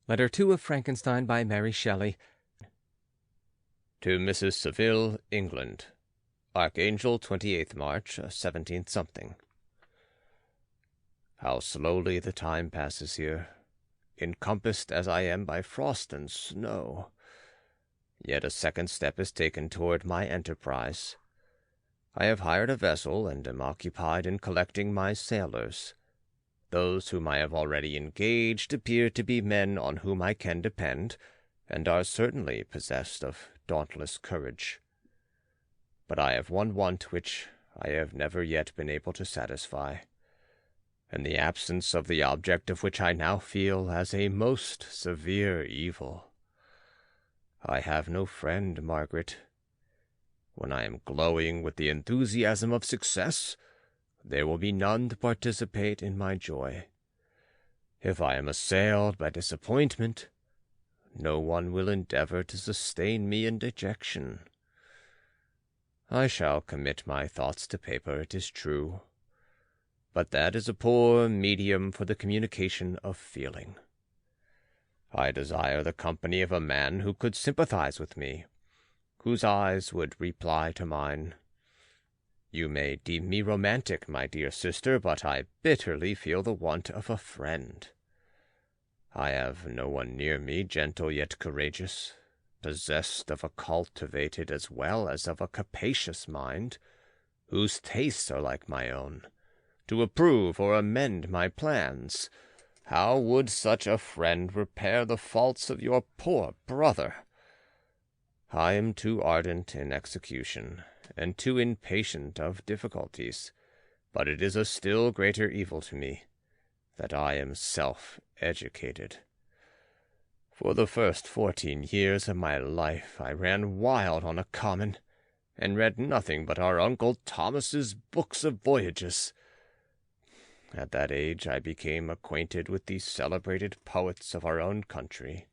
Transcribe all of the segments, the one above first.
Letter 2 of Frankenstein by Mary Shelley. To Mrs. Saville, England. Archangel, 28th March, 17th something. How slowly the time passes here, encompassed as I am by frost and snow. Yet a second step is taken toward my enterprise. I have hired a vessel, and am occupied in collecting my sailors. Those whom I have already engaged appear to be men on whom I can depend, and are certainly possessed of dauntless courage. But I have one want which I have never yet been able to satisfy, and the absence of the object of which I now feel as a most severe evil. I have no friend, Margaret. When I am glowing with the enthusiasm of success, there will be none to participate in my joy. If I am assailed by disappointment, no one will endeavor to sustain me in dejection. I shall commit my thoughts to paper, it is true, but that is a poor medium for the communication of feeling. I desire the company of a man who could sympathize with me, whose eyes would reply to mine. You may deem me romantic, my dear sister, but I bitterly feel the want of a friend. I have no one near me, gentle yet courageous, possessed of a cultivated as well as of a capacious mind, whose tastes are like my own, to approve or amend my plans. How would such a friend repair the faults of your poor brother? I am too ardent in execution, and too impatient of difficulties, but it is a still greater evil to me that I am self-educated. For the first 14 years of my life I ran wild on a common, and read nothing but our Uncle Thomas's books of voyages. At that age I became acquainted with the celebrated poets of our own country,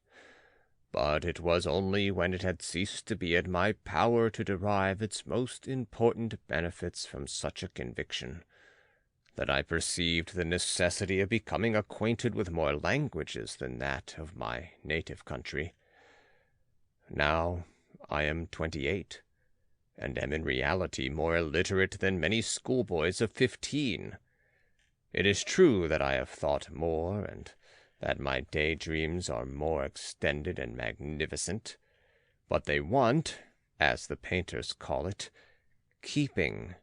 but it was only when it had ceased to be in my power to derive its most important benefits from such a conviction that I perceived the necessity of becoming acquainted with more languages than that of my native country. Now I am 28, and am in reality more illiterate than many schoolboys of 15. It is true that I have thought more, and that my daydreams are more extended and magnificent, but they want, as the painters call it, keeping,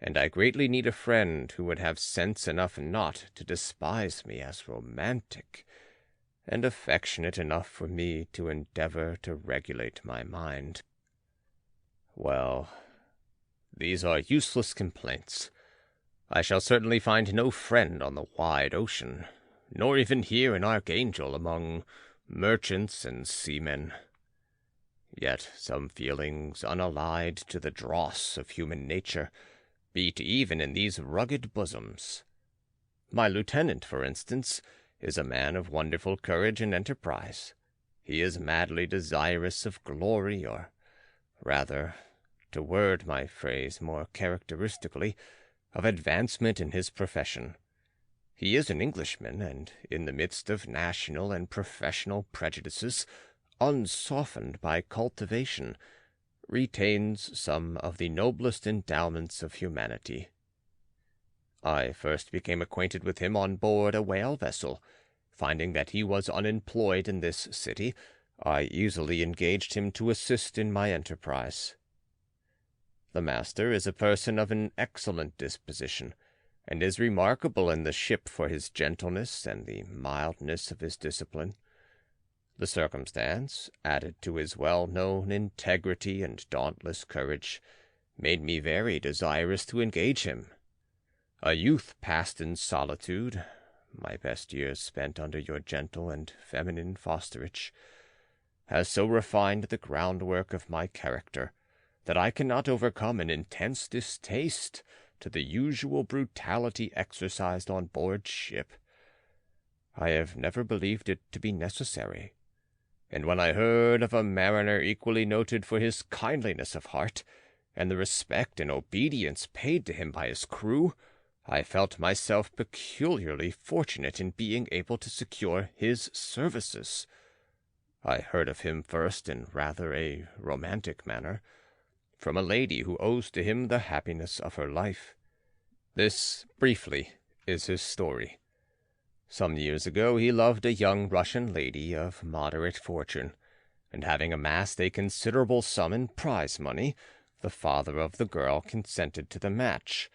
and I greatly need a friend who would have sense enough not to despise me as romantic, and affectionate enough for me to endeavor to regulate my mind. Well, these are useless complaints. I shall certainly find no friend on the wide ocean, nor even here in Archangel among merchants and seamen. Yet some feelings unallied to the dross of human nature beat even in these rugged bosoms. My lieutenant, for instance, is a man of wonderful courage and enterprise. He is madly desirous of glory, or rather, to word my phrase more characteristically, of advancement in his profession. He is an Englishman, and in the midst of national and professional prejudices, unsoftened by cultivation, retains some of the noblest endowments of humanity. I first became acquainted with him on board a whale vessel. Finding that he was unemployed in this city, I easily engaged him to assist in my enterprise. The master is a person of an excellent disposition, and is remarkable in the ship for his gentleness and the mildness of his discipline. The circumstance, added to his well-known integrity and dauntless courage, made me very desirous to engage him. A youth passed in solitude, my best years spent under your gentle and feminine fosterage, has so refined the groundwork of my character that I cannot overcome an intense distaste to the usual brutality exercised on board ship. I have never believed it to be necessary, and when I heard of a mariner equally noted for his kindliness of heart, and the respect and obedience paid to him by his crew, I felt myself peculiarly fortunate in being able to secure his services. I heard of him first in rather a romantic manner, from a lady who owes to him the happiness of her life. This, briefly, is his story. Some years ago he loved a young Russian lady of moderate fortune, and having amassed a considerable sum in prize money, the father of the girl consented to the match.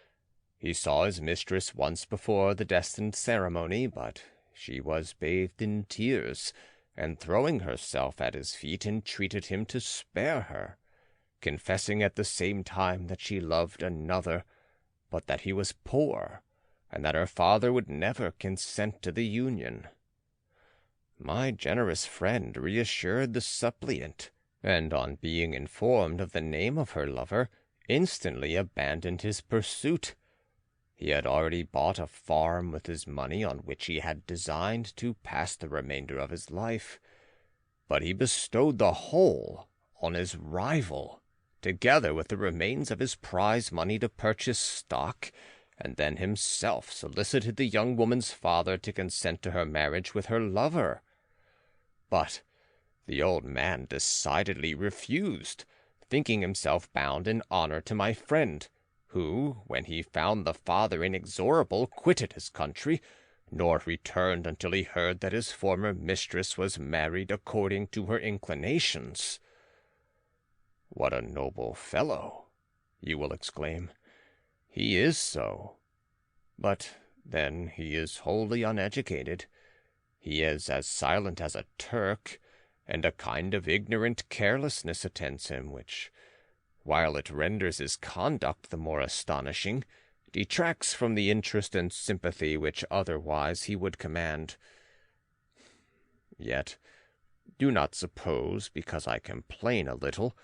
He saw his mistress once before the destined ceremony, but she was bathed in tears, and throwing herself at his feet entreated him to spare her, confessing at the same time that she loved another, but that he was poor, and that her father would never consent to the union. My generous friend reassured the suppliant, and on being informed of the name of her lover, instantly abandoned his pursuit. He had already bought a farm with his money on which he had designed to pass the remainder of his life, but he bestowed the whole on his rival, together with the remains of his prize money to purchase stock, and then himself solicited the young woman's father to consent to her marriage with her lover. But the old man decidedly refused, thinking himself bound in honor to my friend, who, when he found the father inexorable, quitted his country, nor returned until he heard that his former mistress was married according to her inclinations. What a noble fellow, you will exclaim. He is so. But then he is wholly uneducated. He is as silent as a Turk, and a kind of ignorant carelessness attends him, which, while it renders his conduct the more astonishing, detracts from the interest and sympathy which otherwise he would command. Yet do not suppose, because I complain a little,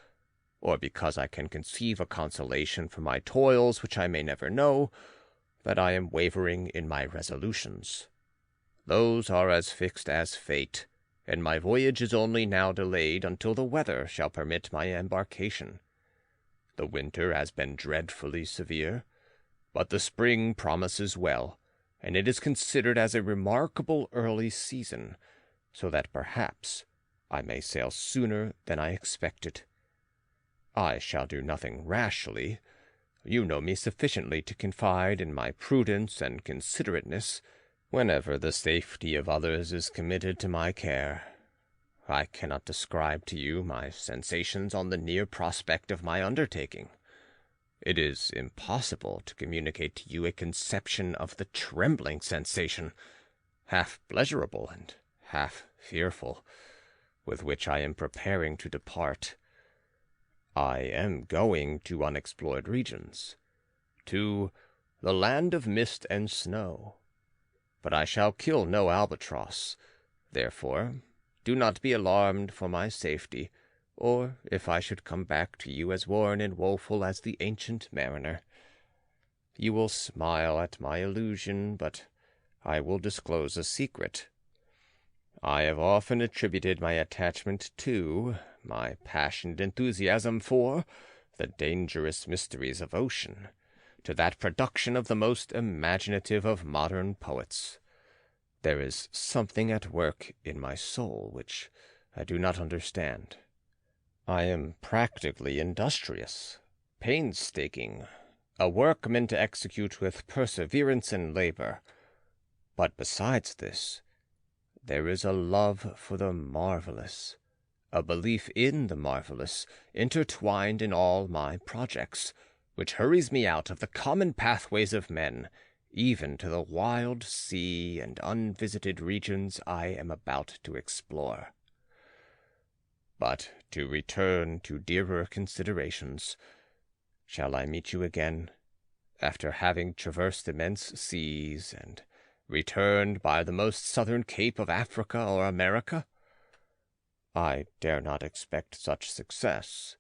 or because I can conceive a consolation for my toils which I may never know, that I am wavering in my resolutions. Those are as fixed as fate, and my voyage is only now delayed until the weather shall permit my embarkation. The winter has been dreadfully severe, but the spring promises well, and it is considered as a remarkable early season, so that perhaps I may sail sooner than I expected. I shall do nothing rashly. You know me sufficiently to confide in my prudence and considerateness whenever the safety of others is committed to my care. I cannot describe to you my sensations on the near prospect of my undertaking. It is impossible to communicate to you a conception of the trembling sensation, half pleasurable and half fearful, with which I am preparing to depart. I am going to unexplored regions, to the land of mist and snow, but I shall kill no albatross. Therefore, do not be alarmed for my safety, or if I should come back to you as worn and woeful as the ancient mariner. You will smile at my illusion, but I will disclose a secret. I have often attributed my attachment to, my passionate enthusiasm for, the dangerous mysteries of ocean, to that production of the most imaginative of modern poets. There is something at work in my soul which I do not understand. I am practically industrious, painstaking, a workman to execute with perseverance and labor. But besides this, there is a love for the marvelous, a belief in the marvelous, intertwined in all my projects, which hurries me out of the common pathways of men, even to the wild sea and unvisited regions I am about to explore. But to return to dearer considerations, shall I meet you again, after having traversed immense seas, and returned by the most southern cape of Africa or America? I dare not expect such success,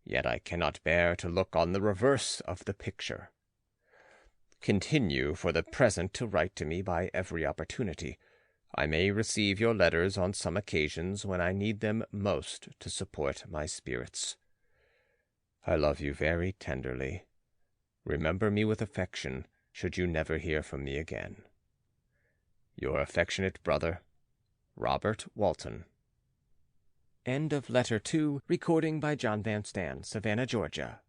yet I cannot bear to look on the reverse of the picture. Continue for the present to write to me by every opportunity. I may receive your letters on some occasions when I need them most to support my spirits. I love you very tenderly. Remember me with affection, should you never hear from me again. Your affectionate brother, Robert Walton. End of Letter 2, recording by John Van Stan, Savannah, Georgia.